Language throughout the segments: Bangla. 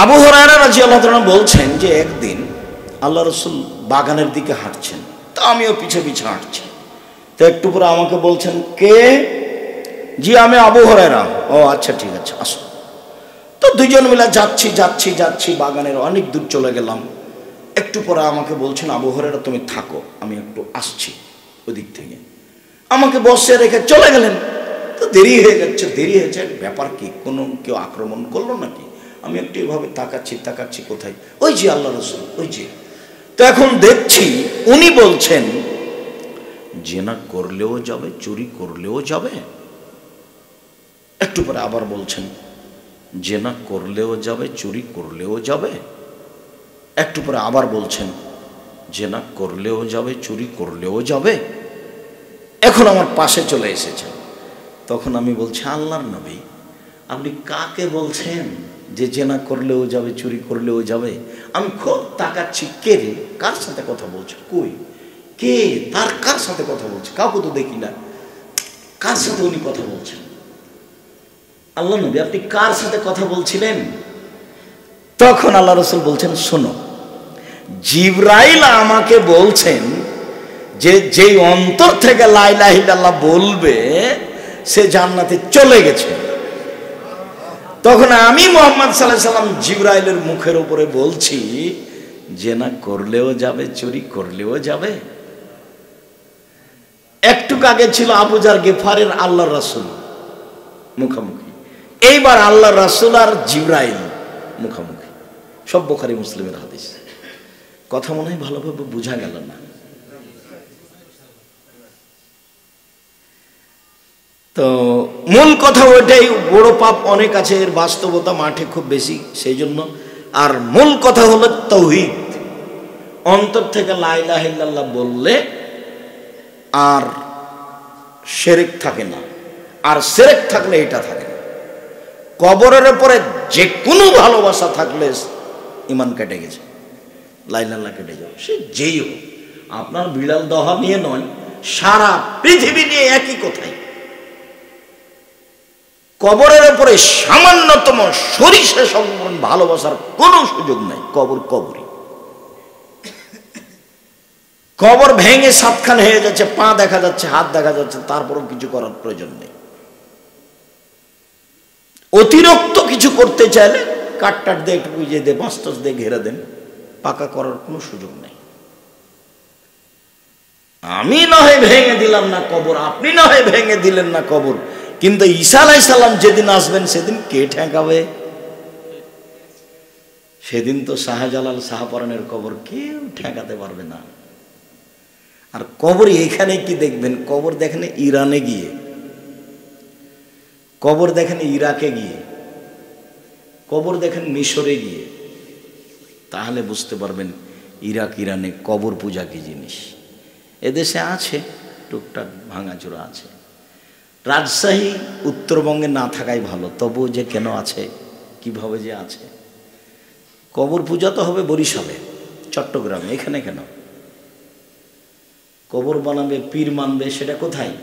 আবু হুরায়রা রাদিয়াল্লাহু তাআলা বলছেন যে একদিন আল্লাহ রাসূল বাগানের দিকে হাঁটছেন, তা আমিও পিছে পিছে হাঁটছি। তো একটু পরে আমাকে বলছেন, কে? জি আমি আবু হুরায়রা। ও আচ্ছা ঠিক আছে, আসো। তো দুজন মিলে যাচ্ছি যাচ্ছি যাচ্ছি, বাগানের অনেক দূর চলে গেলাম। একটু পরে আমাকে বলছেন, আবু হুরায়রা তুমি থাকো, আমি একটু আসছি ওদিক থেকে। আমাকে বসে রেখে চলে গেলেন। তো দেরি হয়ে যাচ্ছে, দেরি হয়েছে, ব্যাপার কি, কোনো কেউ আক্রমণ করলো নাকি? আমি একটু এভাবে তাকাচ্ছি কোথায়, ওই যে আল্লাহ রাসূল, ওই যে। তো এখন দেখছি উনি বলছেন, জেনা করলেও যাবে, চুরি করলেও যাবে। একটু পরে আবার বলছেন, জেনা করলেও যাবে, চুরি করলেও যাবে। একটু পরে আবার বলছেন, জেনা করলেও যাবে, চুরি করলেও যাবে। এখন আমার পাশে চলে এসেছেন। তখন আমি বলছি, আল্লাহর নবী, আপনি কাকে বলছেন যে জেনা করলেও যাবে, চুরি করলেও যাবে? আমি খুব তাকাচ্ছি, কে রে, কার সাথে কথা বলছে, কই, কে, তার কার সাথে কথা বলছে? কাউকে তো দেখি না, কার সাথে উনি কথা বলছেন? আল্লাহ নবী, আপনি কার সাথে কথা বলছিলেন? তখন আল্লাহ রাসূল বলছেন, শোনো, জিবরাইল আমাকে বলছেন যে যেই অন্তর থেকে লা ইলাহা ইল্লাল্লাহ বলবে সে জান্নাতে চলে গেছে। তখন আমি মুহাম্মদ সাল্লাল্লাহু আলাইহি সাল্লাম জিবরাইলের মুখের উপরে বলছি, জেনা করলেও যাবে, চুরি করলেও যাবে। একটু আগে ছিল আবু জার গিফারের আল্লাহর রাসূল মুখামুখি, এইবার আল্লাহর রাসূল আর জিবরাইল মুখামুখি। সব বুখারী মুসলিমের হাদিস। কথা মনে হয় ভালোভাবে বোঝা গেল না। তো মূল কথা ওইটাই, বড় পাপ অনেক আছে, এর বাস্তবতা মাঠে খুব বেশি, সেই জন্য। আর মূল কথা হলো তাওহীদ। অন্তর থেকে লা ইলাহা ইল্লাল্লাহ বললে আর শিরক থাকে না, আর শিরক থাকলে এটা থাকে না। কবরের উপরে যে কোনো ভালোবাসা থাকলে ঈমান কেটে গেছে, লা ইলাহা ইল্লাল্লাহ কেটে যাবে, সে যেই হোক। আপনার বিড়াল দহা নিয়ে নয়, সারা পৃথিবী নিয়ে একই কথাই। কবরের উপরে সামান্যতম সরিষা সমান ভালোবাসার কোনো সুযোগ নাই। কবর কবরই। কবর ভেঙে সাতখান হয়ে যাচ্ছে, পা দেখা যাচ্ছে, হাত দেখা যাচ্ছে, তারপরও কিছু করার প্রয়োজন নেই। অতিরিক্ত কিছু করতে চাইলে কাটটাট দিয়ে একটু বুঝিয়ে দিয়ে, বাঁশ টাস দিয়ে ঘেরে দেন, পাকা করার কোনো সুযোগ নেই। আমি না হয় ভেঙে দিলাম না কবর, আপনি না হয় ভেঙে দিলেন না কবর, কিন্তু ঈসা আলাইহিস সালাম যেদিন আসবেন সেদিন কে ঠেকাবে? সেদিন তো শাহজালাল শাহপরানের কবর কেউ ঠেকাতে পারবে না। আর কবর এখানে কি দেখবেন? কবর দেখেন ইরানে গিয়ে, কবর দেখেন ইরাকে গিয়ে, কবর দেখেন মিশরে গিয়ে, তাহলে বুঝতে পারবেন ইরাক ইরানে কবর পূজা কি জিনিস। এদেশে আছে টুকটাক ভাঙাচোরা আছে। রাজশাহী উত্তরবঙ্গে না থাকাই ভালো, তবুও যে কেন আছে, কিভাবে যে আছে। কবর পূজা তো হবে বরিশালে, চট্টগ্রামে, এখানে কেন? কবর বানাবে, পীর মানবে, সেটা কোথায়?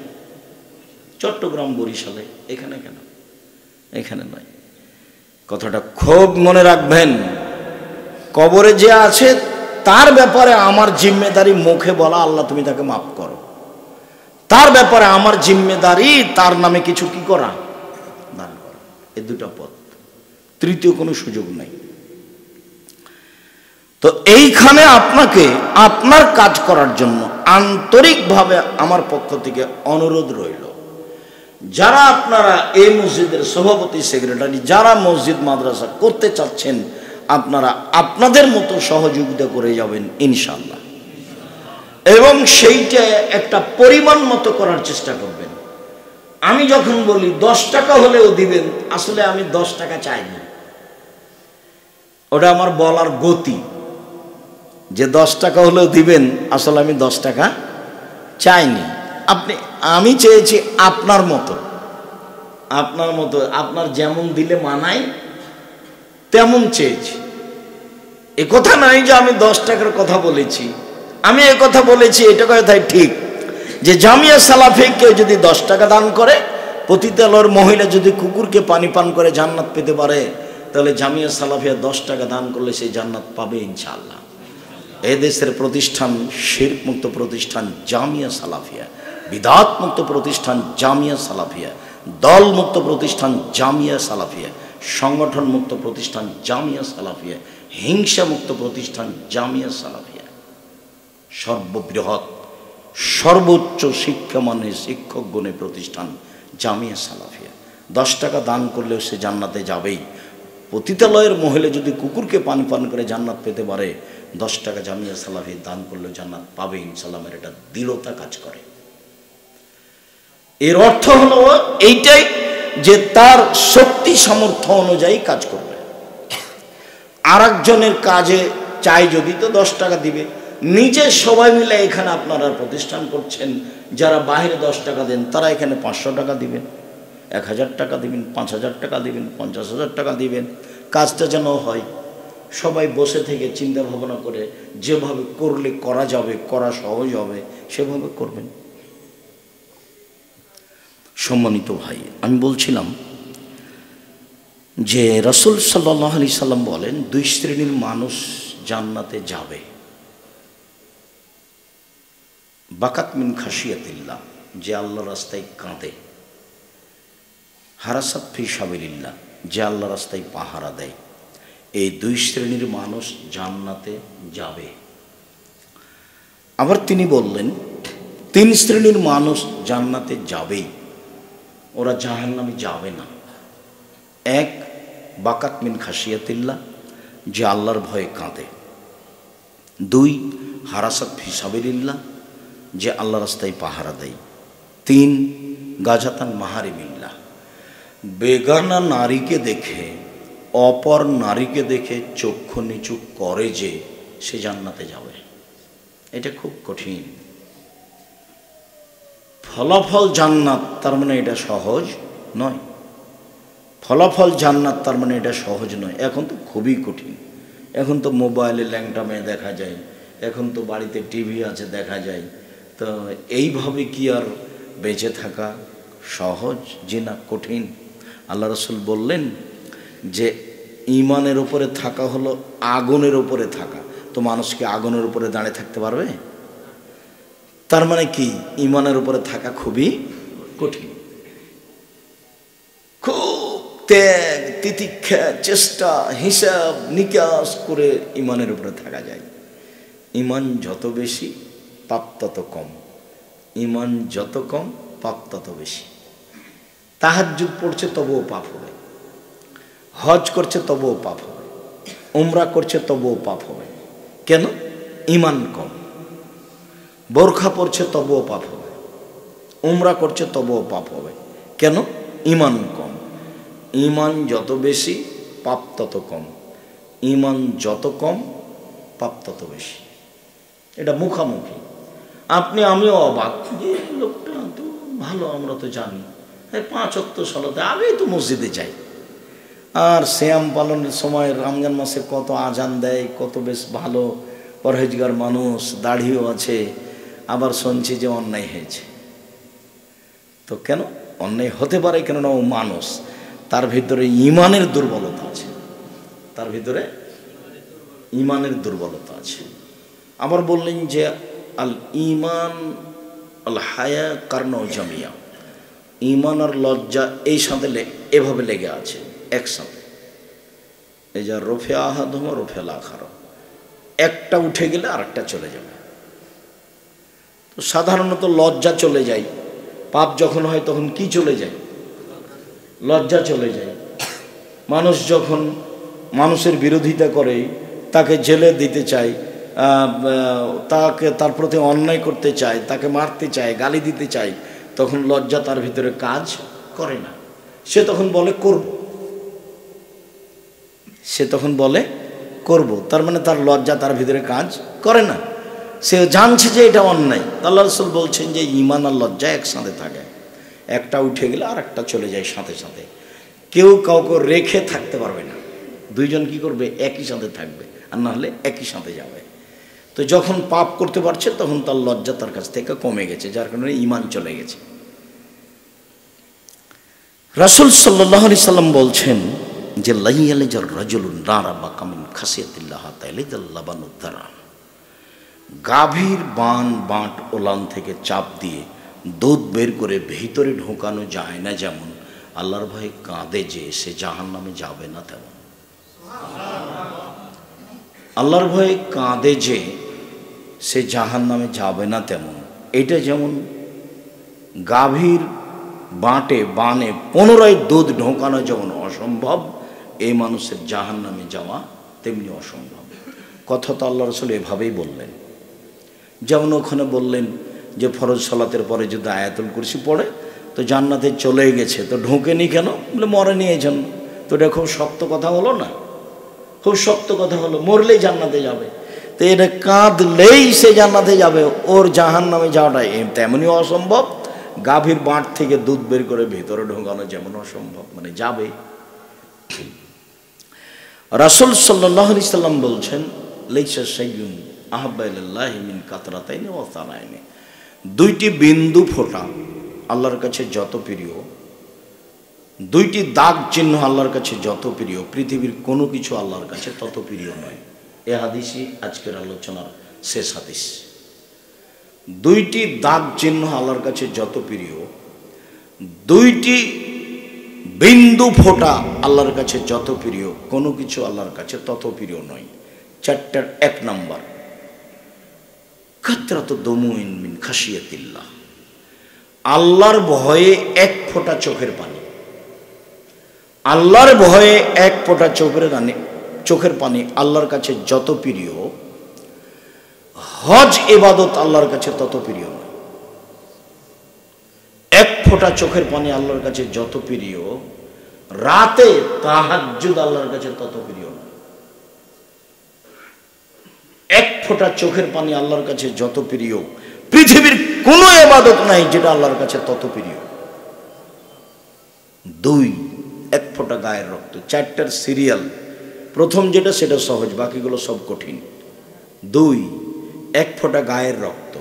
চট্টগ্রাম, বরিশালে, এখানে কেন? এখানে নয়। কথাটা খুব মনে রাখবেন। কবরে যে আছে তার ব্যাপারে আমার জিম্মেদারি মুখে বলা, আল্লাহ তুমি তাকে মাফ করো। তার ব্যাপারে আমার জিম্মেদারি তার নামে কিছু কি করা, দান করা। এই দুটা পথ, তৃতীয় কোনো সুযোগ নাই। তো এইখানে আপনাকে আপনার কাজ করার জন্য আন্তরিকভাবে আমার পক্ষ থেকে অনুরোধ রইল, যারা আপনারা এই মসজিদের সভাপতি, সেক্রেটারি, যারা মসজিদ মাদ্রাসা করতে চাচ্ছেন, আপনারা আপনাদের মতো সহযোগিতা করে যাবেন ইনশাআল্লাহ, এবং সেইটা একটা পরিমাণ মতো করার চেষ্টা করবেন। আমি যখন বলি 10 টাকা হলেও দিবেন, আসলে আমি 10 টাকা চাইনি, ওটা আমার বলার গতি, যে 10 টাকা হলেও দিবেন, আসলে আমি 10 টাকা চাইনি। আমি চেয়েছি আপনার মতো, আপনার মতো, আপনার যেমন দিলে মানায় তেমন চেয়েছি। এ কথা নাই যে আমি 10 টাকার কথা বলেছি। আমি এ কথা বলেছি, এটা কথাই ঠিক, যে জামিয়া সালাফি কেউ যদি 10 টাকা দান করে, পতিতালয়ের মহিলা যদি কুকুরকে পানি পান করে জান্নাত পেতে পারে, তো তাহলে জামিয়া সালাফিয়া 10 টাকা দান করলে সেই জান্নাত পাবে ইনশাআল্লাহ। এদেশের প্রতিষ্ঠান শিরক মুক্ত প্রতিষ্ঠান জামিয়া সালাফিয়া, বিদআত মুক্ত প্রতিষ্ঠান জামিয়া সালাফিয়া, দল মুক্ত প্রতিষ্ঠান জামিয়া সালাফিয়া, সংগঠন মুক্ত প্রতিষ্ঠান জামিয়া সালাফিয়া, হিংসা মুক্ত প্রতিষ্ঠান জামিয়া সালাফিয়া, সর্ববৃহৎ সর্বোচ্চ শিক্ষামানের শিক্ষক গণে প্রতিষ্ঠান জামিয়া সালাফিয়া। 10 টাকা দান করলেও সে জান্নাতে যাবেই। পতিতালয়ের মহিলা যদি কুকুরকে পানি পান করে জান্নাত পেতে পারে, 10 টাকা জামিয়া সালাফি দান করলেও জান্নাত পাবে ইনশাআল্লাহ। এটা দৃঢ়তা কাজ করে। এর অর্থ হলো এইটাই যে তার শক্তি সামর্থ্য অনুযায়ী কাজ করবে। আর একজনের কাজে চাই যদি, তো 10 টাকা দিবে। নিজে সবাই মিলে এখানে আপনারা প্রতিষ্ঠান করছেন, যারা বাইরে 10 টাকা দেন তারা এখানে 500 টাকা দিবেন, 1000 টাকা দিবেন, 5000 টাকা দিবেন, 50,000 টাকা দিবেন। কাজটা যেন হয় সবাই বসে থেকে চিন্তা ভাবনা করে যেভাবে করলে করা যাবে, করা সহজ হবে, সেভাবে করবেন। সম্মানিত ভাই, আমি বলছিলাম যে রাসূল সাল্লাল্লাহু আলাইহি সাল্লাম বলেন 2 শ্রেণীর মানুষ জান্নাতে যাবে। বাকাত মিন খাশিয়াতিল্লাহ, যে আল্লাহর রাস্তায় কাঁদে। হারাসাত ফি সাবিলিল্লাহ, যে আল্লাহর রাস্তায় পাহারা দেয়। এই 2 শ্রেণীর মানুষ জান্নাতে যাবে। আবার তিনি বললেন 3 শ্রেণীর মানুষ জান্নাতে যাবেই, ওরা জাহান্নামে যাবে না। 1 বাকাত মিন খাশিয়াতিল্লাহ, যে আল্লাহর ভয়ে কাঁদে। 2 হারাসাত ফি সাবিলিল্লাহ, যে আল্লাহর রাস্তায় পাহারা দেয়। 3 গাজাতান মাহারিমিল্লাহ, বেগানা নারীকে দেখে, অপর নারীকে দেখে চক্ষু নিচু করে যে, সে জান্নাতে যাবে। এটা খুব কঠিন। ফলাফল জান্নাত, তার মানে এটা সহজ নয়। ফলাফল জান্নাত, তার মানে এটা সহজ নয়। এখন তো খুবই কঠিন। এখন তো মোবাইলে ল্যাংটা মেয়ে দেখা যায়, এখন তো বাড়িতে টিভি আছে দেখা যায়। তো এইভাবে কি আর বেঁচে থাকা সহজ? যে না, কঠিন। আল্লাহ রাসূল বললেন যে ঈমানের উপরে থাকা হলো আগুনের উপরে থাকা। তো মানুষ কি আগুনের উপরে দাঁড়িয়ে থাকতে পারবে? তার মানে কি, ঈমানের উপরে থাকা খুবই কঠিন। খুব ত্যাগ তিতিক্ষা চেষ্টা হিসাব নিকাশ করে ঈমানের উপরে থাকা যায়। ঈমান যত বেশি পাপ তত কম, ঈমান যত কম পাপ তত বেশি। তাহাজ্জুদ পড়ছে তবুও পাপ হবে, হজ করছে তবুও পাপ হবে, উমরা করছে তবুও পাপ হবে। কেন? ঈমান কম। বোরখা পড়ছে তবুও পাপ হবে, উমরা করছে তবুও পাপ হবে। কেন? ঈমান কম। ঈমান যত বেশি পাপ তত কম, ঈমান যত কম পাপ তত বেশি। এটা মুখামুখি। আপনি আমিও অবাক যে লোকটা তো ভালো, আমরা তো জানি 5 ওয়াক্ত সালাতে আগেই তো মসজিদে যাই, আর সিয়াম পালনের সময় রমজান মাসে কত আজান দেয়, কত বেশ ভালো পরহেজগার মানুষ, দাড়িও আছে। আবার শুনছি যে অন্যায় হয়েছে। তো কেন অন্যায় হতে পারে? কেননা ও মানুষ, তার ভিতরে ঈমানের দুর্বলতা আছে, তার ভিতরে ঈমানের দুর্বলতা আছে। আবার বললেন যে আল ঈমান আল হায়া কারনাউ জামিয়া, ঈমান আর লজ্জা এই সাথে এভাবে লেগে আছে একসাথে। এই যা রফে আহাদুম রফে আখার, একটা উঠে গেলে আরেকটা চলে যাবে। তো সাধারণত লজ্জা চলে যায়। পাপ যখন হয় তখন কি চলে যায়? লজ্জা চলে যায়। মানুষ যখন মানুষের বিরোধিতা করে, তাকে জেলে দিতে চায়, তাকে তার প্রতি অন্যায় করতে চায়, তাকে মারতে চায়, গালি দিতে চায়, তখন লজ্জা তার ভিতরে কাজ করে না। সে তখন বলে করব, সে তখন বলে করব। তার মানে তার লজ্জা তার ভিতরে কাজ করে না, সে জানছে যে এটা অন্যায়। আল্লাহ রাসূল বলছেন যে ঈমান আর লজ্জা একসাথে থাকে, একটা উঠে গেলে আর একটা চলে যায় সাথে সাথে। কেউ কাউকে রেখে থাকতে পারবে না। দুইজন কি করবে? একই সাথে থাকবে, আর না হলে একই সাথে যাবে। তো যখন পাপ করতে পারছে তখন তার লজ্জা তার কাছ থেকে কমে গেছে, যার কারণে ঈমান চলে গেছে। রাসূল সাল্লাল্লাহু আলাইহি সাল্লাম বলছেন যে লাইয়ালিজার রাজুলুন নারা বাকামিন খাসিয়াতিল্লাহ তাইলিজাল লাবানুদ্দারা, গাভীর বাঁট ওলান থেকে চাপ দিয়ে দুধ বের করে ভিতরে ঢোকানো যায় না, যেমন আল্লাহর ভয়ে কাঁদে যে সে জাহান্নামে যাবে না, তেমন আল্লাহর ভয়ে কাঁদে যে সে জাহান্নামে যাবে না, তেমন এটা যেমন গাভীর বানে পুনরায় দুধ ঢোকানো যেমন অসম্ভব, এই মানুষের জাহান্নামে যাওয়া তেমনি অসম্ভব। কথা তো আল্লাহ রাসূল এভাবেই বললেন। যেমন ওখানে বললেন যে ফরজ সালাতের পরে যদি আয়াতুল কুরসি পড়ে তো জান্নাতে চলে গেছে, তো ঢোকেনি কেন? বলে মরে নিয়েছেন। তো এটা খুব শক্ত কথা হলো না? খুব শক্ত কথা হলো। মরলেই জান্নাতে যাবে, তো এটা কাঁদলেই সে জান্নাতে যাবে, ওর জাহান্নামে যাওয়াটা তেমনই অসম্ভব। গাভীর বাঁট থেকে দুধ বের করে ভেতরে ঢোকানো যেমন অসম্ভব, মানে যাবে। রাসূল সাল্লাল্লাহু আলাইহি সাল্লাম বলছেন, লাইসা শাইউন আহাব্বা ইলাল্লাহি মিন কাতরাতাইনি ওয়া সানাইনি, দুইটি বিন্দু ফোঁটা আল্লাহর কাছে যত প্রিয়, দুইটি দাগ চিহ্ন আল্লাহর কাছে যত প্রিয়, পৃথিবীর কোনো কিছু আল্লাহর কাছে তত প্রিয় নয়। এ হাদিসই আজকের আলোচনার শেষ হাদিস। দুইটি দাগ চিহ্ন আল্লাহর কাছে যত প্রিয়, দুইটি বিন্দু ফোঁটা আল্লাহর কাছে যত প্রিয়, কোনো কিছু আল্লাহর কাছে তত প্রিয় নয়। চারটার 1 নাম্বার, কাতরাতু দুমুইন মিন খাশিয়াতিল্লাহ, আল্লাহর ভয়ে 1 ফোঁটা চোখের পানি। আল্লাহর ভয়ে 1 ফোঁটা চোখের পানি আল্লাহর কাছে যত প্রিয়, হজ ইবাদত আল্লাহর কাছে তত প্রিয় নয়। 1 ফোঁটা চোখের পানি আল্লাহর কাছে যত প্রিয়, রাতে তাহাজ্জুদ আল্লাহর কাছে তত প্রিয় নয়। 1 ফোঁটা চোখের পানি আল্লাহর কাছে যত প্রিয়, পৃথিবীর কোনো ইবাদত নাই যেটা আল্লাহর কাছে তত প্রিয়। 2, 1 ফোঁটা গায়ের রক্ত। 4টার সিরিয়াল, প্রথম যেটা সেটা সহজ, বাকিগুলো সব কঠিন। 2, 1 ফোঁটা গায়ের রক্ত,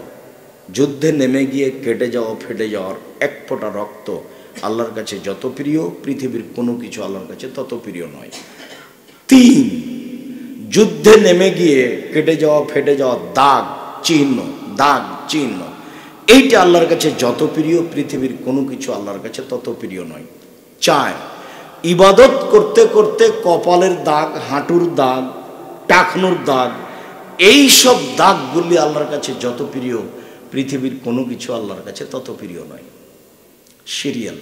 যুদ্ধে নেমে গিয়ে কেটে যাওয়া ফেটে যাওয়ার 1 ফোঁটা রক্ত আল্লাহর কাছে যত প্রিয়, পৃথিবীর কোনো কিছু আল্লাহর কাছে তত প্রিয় নয়। 3, যুদ্ধে নেমে গিয়ে কেটে যাওয়া ফেটে যাওয়া দাগ চিহ্ন, এইটা আল্লাহর কাছে যত প্রিয়, পৃথিবীর কোনো কিছু আল্লাহর কাছে তত প্রিয় নয়। 4, ইবাদত করতে করতে কপালের দাগ, হাঁটুর দাগ, টাকনুর দাগ, এই সব দাগগুলি আল্লাহর কাছে যত প্রিয়, পৃথিবীর কোনো কিছু আল্লাহর কাছে তত প্রিয় নয়। সিরিয়াল,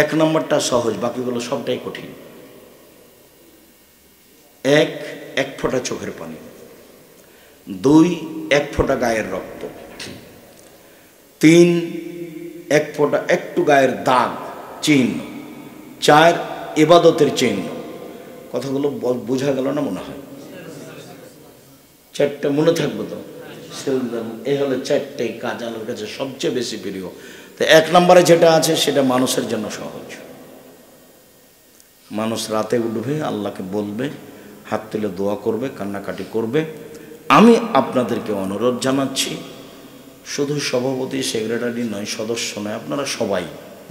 1 নম্বরটা সহজ, বাকিগুলো সবটাই কঠিন। 1 ফোঁটা চোখের পানি। 2, 1 ফোঁটা গায়ের রক্ত। 3, 1 ফোঁটা একটু গায়ের দাগ চিহ্ন। 4, ইবাদতের চিহ্ন। কথাগুলো বোঝা গেল না মনে হয়? 4টা মনে থাকবে তো? এই হলো 4টাই কাজ আল্লাহর কাছে সবচেয়ে বেশি প্রিয়। তো 1 নম্বরে যেটা আছে সেটা মানুষের জন্য সহজ। মানুষ রাতে উঠবে, আল্লাহকে বলবে, হাত তুলে দোয়া করবে, কান্নাকাটি করবে। আমি আপনাদেরকে অনুরোধ জানাচ্ছি, শুধু সভাপতি সেক্রেটারি নয়, সদস্য নয়, আপনারা সবাই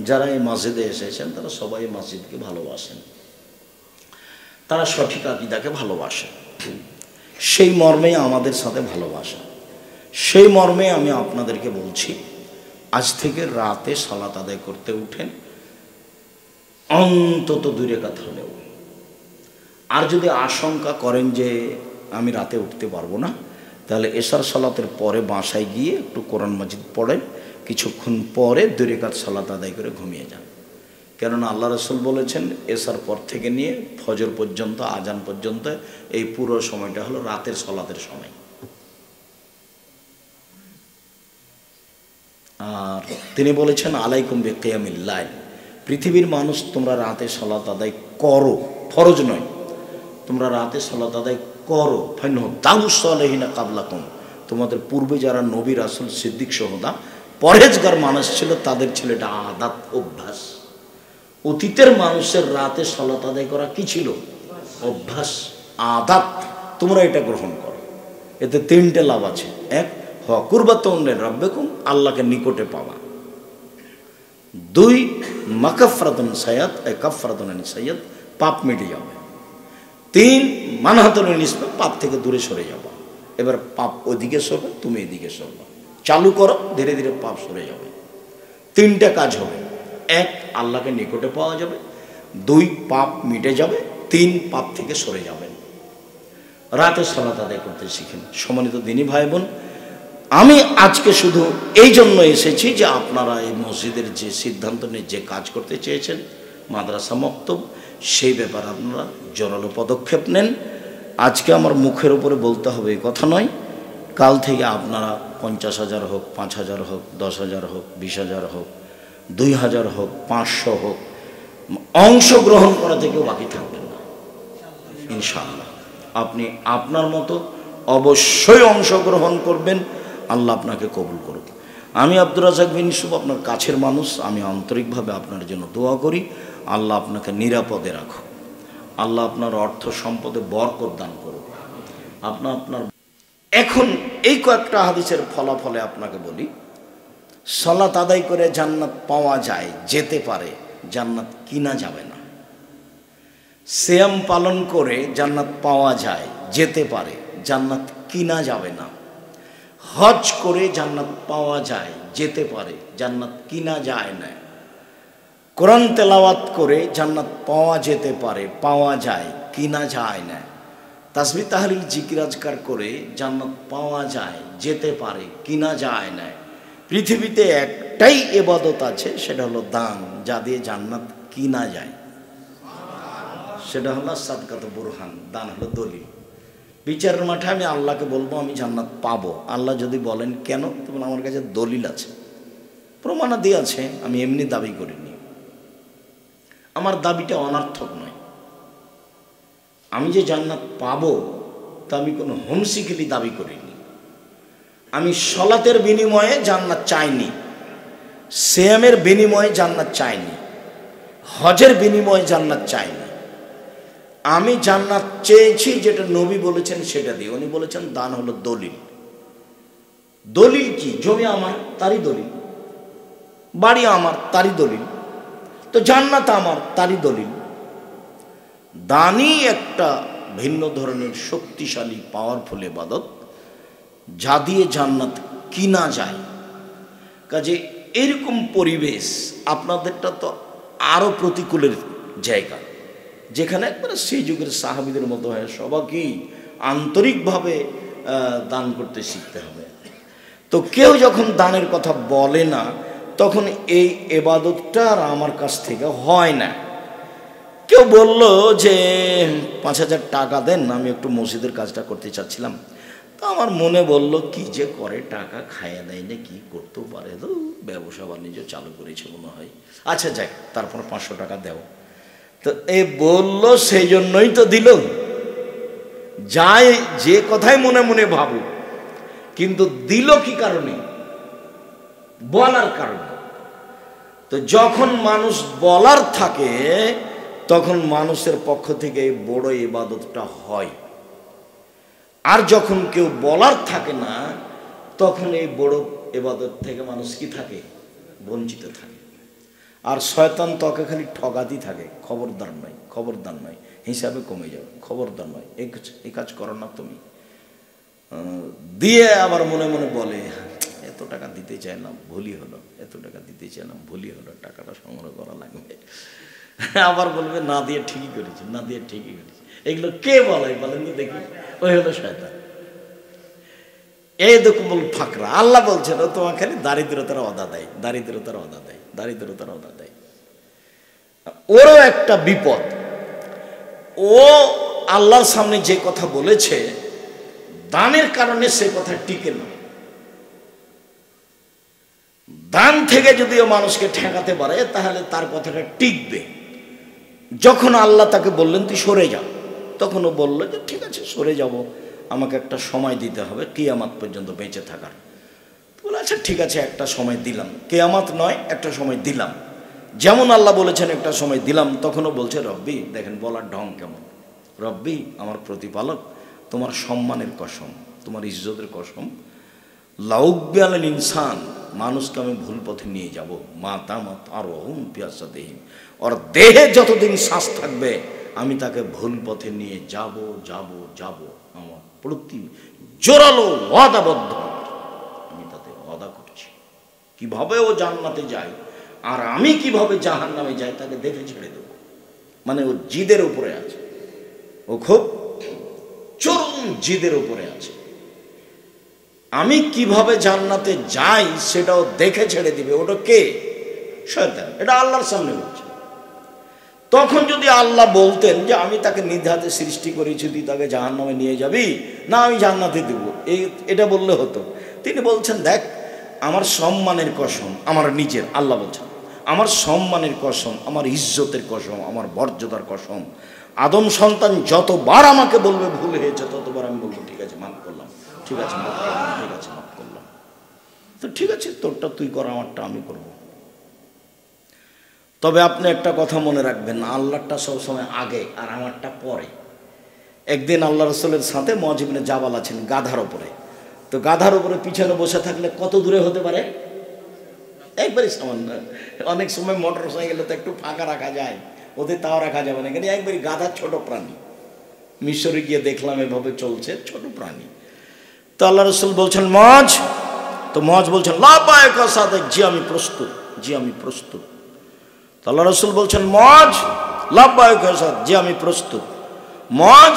যারা এই মসজিদে এসেছেন তারা সবাই মসজিদকে ভালোবাসেন, তারা সঠিক আকীদাকে ভালোবাসেন। সেই মর্মেই আমাদের সাথে ভালোবাসা। সেই মর্মে আমি আপনাদেরকে বলছি, আজ থেকে রাতে সালাত আদায় করতে উঠেন, অন্তত 2 রাকাত হলেও। আর যদি আশঙ্কা করেন যে আমি রাতে উঠতে পারবো না, তাহলে এশার সালাতের পরে বাসায় গিয়ে একটু কোরআন মাজিদ পড়েন, কিছুক্ষণ পরে 2 রাকাত সালাত আদায় করে ঘুমিয়ে যান। কেননা আল্লাহ রাসূল বলেছেন, এশার পর থেকে নিয়ে ফজর পর্যন্ত, আজান পর্যন্ত এই পুরো সময়টা হলো রাতের সালাতের সময়। আর তিনি বলেছেন, আলাইকুম বিকিয়ামিল লাইল, পৃথিবীর মানুষ তোমরা রাতে সালাত আদায় করো, ফরজ নয়, তোমরা রাতে সালাত আদায় করো। ফাইনহু দাউস সালেহিনা কাবলাকুম, তোমাদের পূর্বে যারা নবী রাসূল সিদ্দিক সহদা পরহেজগার মানুষ ছিল, তাদের ছিল এটা আদাত, অভ্যাস। অতীতের মানুষের রাতে সালাত আদায় করা কি ছিল? অভ্যাস, আদাত। তোমরা এটা গ্রহণ করো, এতে 3টে লাভ আছে। 1, কুরবাতুন লিরাব্বিকুম, আল্লাহকে নিকটে পাওয়া। 2, মাকাফরাতুন সায়াত, কাফরাতুন সায়াত, পাপ মিটে যাবে। 3 মানহাতুল নিসবা, পাপ থেকে দূরে সরে যাবে। এবার পাপ ওদিকে সরবে, তুমি এদিকে সরবে, চালু করো, ধীরে ধীরে পাপ সরে যাবে। 3টা কাজ হবে। 1, আল্লাহকে নিকটে পাওয়া যাবে। 2, পাপ মিটে যাবে। 3, পাপ থেকে সরে যাবেন। রাতে সালাত আদায় করতে শিখেন। সম্মানিত দিনী ভাই বোন, আমি আজকে শুধু এই জন্য এসেছি যে আপনারা এই মসজিদের যে সিদ্ধান্ত নিয়ে যে কাজ করতে চেয়েছেন, মাদ্রাসা মক্তব, সেই ব্যাপারে আপনারা জোরালো পদক্ষেপ নেন। আজকে আমার মুখের উপরে বলতে হবে এই কথা নয়, কাল থেকে আপনারা 50,000 হোক, 5,000 হোক, 10,000 হোক, 20,000 হোক, 2,000 হোক, 500 হোক, অংশগ্রহণ করা থেকেও বাকি থাকবেন না ইনশাআল্লাহ। আপনি আপনার মতো অবশ্যই অংশগ্রহণ করবেন। আল্লাহ আপনাকে কবুল করুক। আমি আব্দুর রাজ্জাক বিন ইউসুফ, আপনার কাছের মানুষ। আমি আন্তরিকভাবে আপনার জন্য দোয়া করি, আল্লাহ আপনাকে নিরাপদে রাখুক, আল্লাহ আপনার অর্থ সম্পদে বরকত দান করুক। আপনার এখন এই কয়েকটা হাদিসের ফলাফলে আপনাকে বলি। সালাত আদায় করে জান্নাত পাওয়া যায়, যেতে পারে, জান্নাত কিনা যাবে না। সিয়াম পালন করে জান্নাত পাওয়া যায়, যেতে পারে, জান্নাত কিনা যাবে না। হজ করে জান্নাত পাওয়া যায়, যেতে পারে, জান্নাত কিনা যায় না। কোরআন তেলাওয়াত করে জান্নাত পাওয়া যেতে পারে, পাওয়া যায়, কিনা যায় না। তাসবিহ তাহলিল জিকির আজকার করে জান্নাত পাওয়া যায়, যেতে পারে, কিনা যায় না। পৃথিবীতে একটাই ইবাদত আছে, সেটা হলো দান, যা দিয়ে জান্নাত কিনা যায়। সেটা হলো সাদকাত বুরহান, দান হলো দলিল। বিচারের মাঠে আমি আল্লাহকে বলবো আমি জান্নাত পাবো। আল্লাহ যদি বলেন কেন, তখন আমার কাছে দলিল আছে, প্রমাণাদি আছে, আমি এমনি দাবি করিনি। আমার দাবিটা অনার্থক নয়। আমি যে জান্নাত পাবো তা আমি কোনো হোমসিকেলি দাবি করিনি। আমি সলাতের বিনিময়ে জান্নাত চাইনি, সিয়ামের বিনিময়ে জান্নাত চাইনি, হজের বিনিময়ে জান্নাত চাইনি। আমি জান্নাত চেয়েছি যেটা নবী বলেছেন সেটা দিয়ে। উনি বলেছেন দান হলো দলিল। দলিল কি? জমি আমার, তারই দলিল। বাড়ি আমার, তারই দলিল। তো জান্নাত আমার, তারই দলিল। দানই একটা ভিন্ন ধরনের শক্তিশালী পাওয়ারফুল ইবাদত, যা দিয়ে জান্নাত কিনা যায়। কাজে এরকম পরিবেশ আপনাদেরটা তো আরো প্রতিকূলের জায়গা, যেখানে একবারে সেই যুগের সাহাবীদের মতো হয় সবাইকেই আন্তরিকভাবে দান করতে শিখতে হবে। তো কেউ যখন দানের কথা বলে না, তখন এই ইবাদতটা আর আমার কাছ থেকে হয় না। কেউ বলল যে 5,000 টাকা দেন, আমি একটু মসজিদের কাজটা করতে চাচ্ছিলাম। তো আমার মনে বলল কি যে করে, টাকা খাইয়া দেয় না, কি করতেও পারে, তো ব্যবসা বাণিজ্য চালু করেছে মনে হয়। আচ্ছা যাক, তারপর 500 টাকা দেও। তো এ বলল সেই জন্যই তো দিল। যাই যে কথাই মনে মনে ভাবুক, কিন্তু দিল কি কারণে? বলার কারণে। তো যখন মানুষ বলার থাকে, তখন মানুষের পক্ষ থেকে এই বড় ইবাদতটা হয়। আর যখন কেউ বলার থাকে না, তখন এই বড় ইবাদত থেকে মানুষ কি থাকে? বঞ্চিত থাকে। আর শয়তান তোকে খালি ঠকাতেই থাকে, খবরদার নয়, খবরদার নয়, হিসাবে কমে যাবে, খবরদার নয়, এই কাজ করো না তুমি। দিয়ে আবার মনে মনে বলে এত টাকা দিতে চাইলাম, ভুলই হলো, এত টাকা দিতে চাইলাম, ভুলই হলো, টাকাটা সংগ্রহ করা লাগবে। আবার বলবে না দিয়ে ঠিকই করেছি, না দিয়ে ঠিকই করেছি। এগুলো কে বলে বলেন তো দেখি? ওই হলো শয়তান। এই দেখুন ফাকরা। আল্লাহ বলছেন ও তোমার খালি দারিদ্রতার অদা দেয়, দারিদ্রতার অদা দেয়, দারিদ্রতার অদা দেয়। ওরও একটা বিপদ। ও আল্লাহর সামনে যে কথা বলেছে, দানের কারণে সে কথা টিকে না। দান থেকে যদিও মানুষকে ঠেকাতে পারে, তাহলে তার কথাটা টিকবে। যখন আল্লাহ তাকে বললেন তুই সরে যা, তখন ও বললো যে ঠিক আছে সরে যাব, আমাকে একটা সময় দিতে হবে কিয়ামত পর্যন্ত বেঁচে থাকার। বলে আচ্ছা ঠিক আছে, একটা সময় দিলাম, কিয়ামত নয়, একটা সময় দিলাম। যেমন আল্লাহ বলেছেন একটা সময় দিলাম, তখনও বলছে রব্বি, দেখেন বলার ঢং কেমন, রব্বি আমার প্রতিপালক, তোমার সম্মানের কসম, তোমার ইজ্জতের কসম, লাউব্যাল ইনসান, মানুষকে আমি ভুল পথে নিয়ে যাব, মা তামাত আর পিয়াসা দেহিম, ওর দেহে যতদিন শ্বাস থাকবে আমি তাকে ভুল পথে নিয়ে যাব যাব যাব। আমার প্রতি জোরালো ওয়াদাবদ্ধ, আমি তাতে ওয়াদা করছি। কিভাবে ও জান্নাতে যায় আর আমি কিভাবে জাহান্নামে যাই তাকে দেখে ছেড়ে দেব। মানে ও জিদের উপরে আছে, ও খুব চরম জিদের উপরে আছে। আমি কিভাবে জান্নাতে যাই সেটাও দেখে ছেড়ে দিবে। ওটা কে? শয়তান। এটা আল্লাহর সামনে বলছে। তখন যদি আল্লাহ বলতেন যে আমি তাকে নিজ হাতে সৃষ্টি করেছি, তুই তাকে জাহান্নামে নিয়ে যাবি না, আমি জান্নাতে দেব, এটা বললে হতো। তিনি বলছেন, দেখ আমার সম্মানের কসম, আমার নিজের, আল্লাহ বলছেন আমার সম্মানের কসম, আমার ইজ্জতের কসম, আমার মর্যাদার কসম, আদম সন্তান যতবার আমাকে বলবে ভুল হয়েছে ততবার আমি বলবো ঠিক আছে মাফ করলাম, ঠিক আছে মাফ করলাম, ঠিক আছে মাফ করলাম। তো ঠিক আছে, তোরটা তুই কর, আমারটা আমি করব। তবে আপনি একটা কথা মনে রাখবেন, আল্লাহটা সবসময় আগে আর আমারটা পরে। একদিন আল্লাহ রসুলের সাথে মুআয ইবনে জাবাল আছেন গাধার ওপরে। তো গাধার উপরে পিছনে বসে থাকলে কত দূরে হতে পারে? একবারই সামান্য। অনেক সময় মোটর সাইকেলে তো একটু ফাঁকা রাখা যায়, ওদের তাও রাখা যাবে না, কিন্তু একবারই গাধা ছোট প্রাণী। মিশরে গিয়ে দেখলাম এভাবে চলছে, ছোট প্রাণী। তো আল্লাহ রসুল বলছেন মুআয, তো মুআয বলছেন লাব্বাইক ওয়া সাদাক, জি আমি প্রস্তুত, জি আমি প্রস্তুত। তো আল্লাহ রসুল বলছেন মুআয লাব্বাইক ওয়া সাদাক, জি আমি প্রস্তুত। মুআয,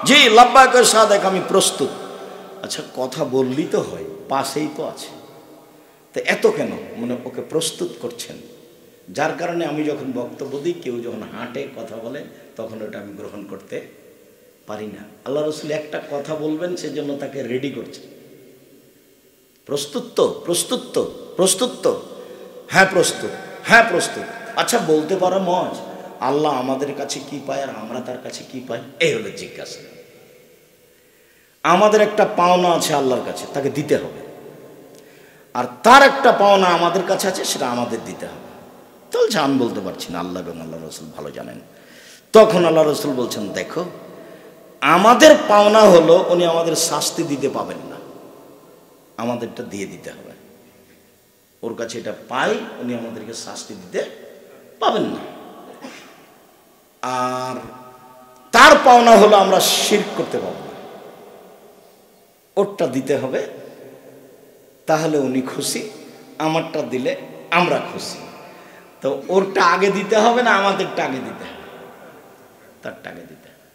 জি লাব্বাইক ওয়া সাদাক, আমি প্রস্তুত। আচ্ছা কথা বললি তো হয়, পাশেই তো আছে, তো এত কেন মানে ওকে প্রস্তুত করছেন? যার কারণে আমি যখন বক্তব্য দিই, কেউ যখন হাঁটে কথা বলে, তখন ওটা আমি গ্রহণ করতে পারি না। আল্লাহ রসুল একটা কথা বলবেন, সেজন্য তাকে রেডি করছেন। প্রস্তুত তো, প্রস্তুত তো, প্রস্তুত তো? হ্যাঁ প্রস্তুত, হ্যাঁ প্রস্তুত। আচ্ছা বলতে পারো মুআয, আল্লাহ আমাদের কাছে কি পায় আর আমরা তার কাছে কি পাই? এই হলো জিজ্ঞাসা। আমাদের একটা পাওনা আছে আল্লাহর কাছে, তাকে দিতে হবে। আর তার একটা পাওনা আমাদের কাছে আছে, সেটা আমাদের দিতে হবে। তাহলে আমি বলতে পারছি না, আল্লাহ এবং আল্লাহ রসুল ভালো জানেন। তখন আল্লাহ রসুল বলছেন, দেখো আমাদের পাওনা হলো উনি আমাদের শাস্তি দিতে পাবেন না, আমাদেরটা দিয়ে দিতে হবে। ওর কাছে এটা পাই, উনি আমাদেরকে শাস্তি দিতে পাবেন না। আর তার পাওনা হলো আমরা শিরক করতে পারব না, ওরটা দিতে হবে, তাহলে উনি খুশি, আমারটা দিলে আমরা খুশি। তো ওরটা আগে দিতে হবে না আমাদেরটা আগে দিতে হবে? তারটা আগে দিতে হবে।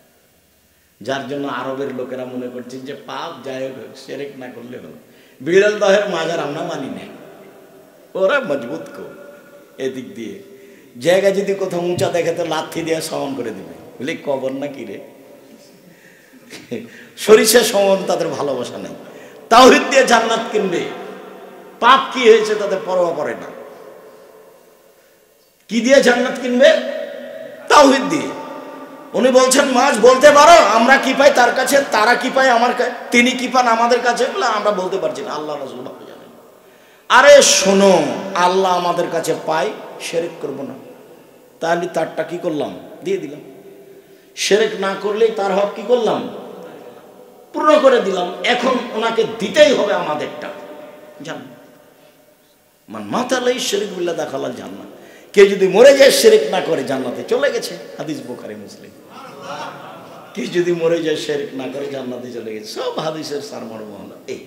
যার জন্য আরবের লোকেরা মনে করছেন যে পাপ যাই হোক শিরক না করলে হলো। বিড়াল দহের মাজার আমরা মানি না, ওরা মজবুত কো এদিক দিয়ে। জায়গা যদি কোথাও উঁচা দেখে তো লাথি দিয়ে সমান করে দিবে, বলি কবর না কি রে। সরিষা সমান তাদের ভালোবাসা নেই। তাওহীদ দিয়ে জান্নাত কিনবে, পাপ কি হয়েছে তাদের পরোয়া করে না। কি দিয়ে জান্নাত কিনবে? তাওহীদ দিয়ে। উনি বলছেন মুআয বলতে পারো আমরা কি পাই তার কাছে, তারা কি পায় আমার কাছে, তিনি কি পান আমাদের কাছে? বলে আমরা বলতে পারছি না, আল্লাহ রাসূল ভালো জানেন। আরে শোনো, আল্লাহ আমাদের কাছে পাই, শিরক করব না, তাহলে তারটা কি করলাম? দিয়ে দিলাম। শিরক না করলেই তার হক কি করলাম? পূর্ণ করে দিলাম। এখন ওনাকে দিতেই হবে আমাদেরটা। জান মান মাতালাই শিরক বিল্লাহ দাখালাল জান্নাত। কে যদি মরে যায় শিরক না করে জান্নাতে চলে গেছে, হাদিস বুখারী মুসলিম। কে যদি মরে যায় শিরক না করে জান্নাতে চলে গেছে, সব হাদিসের সারমর্ম হলো এই।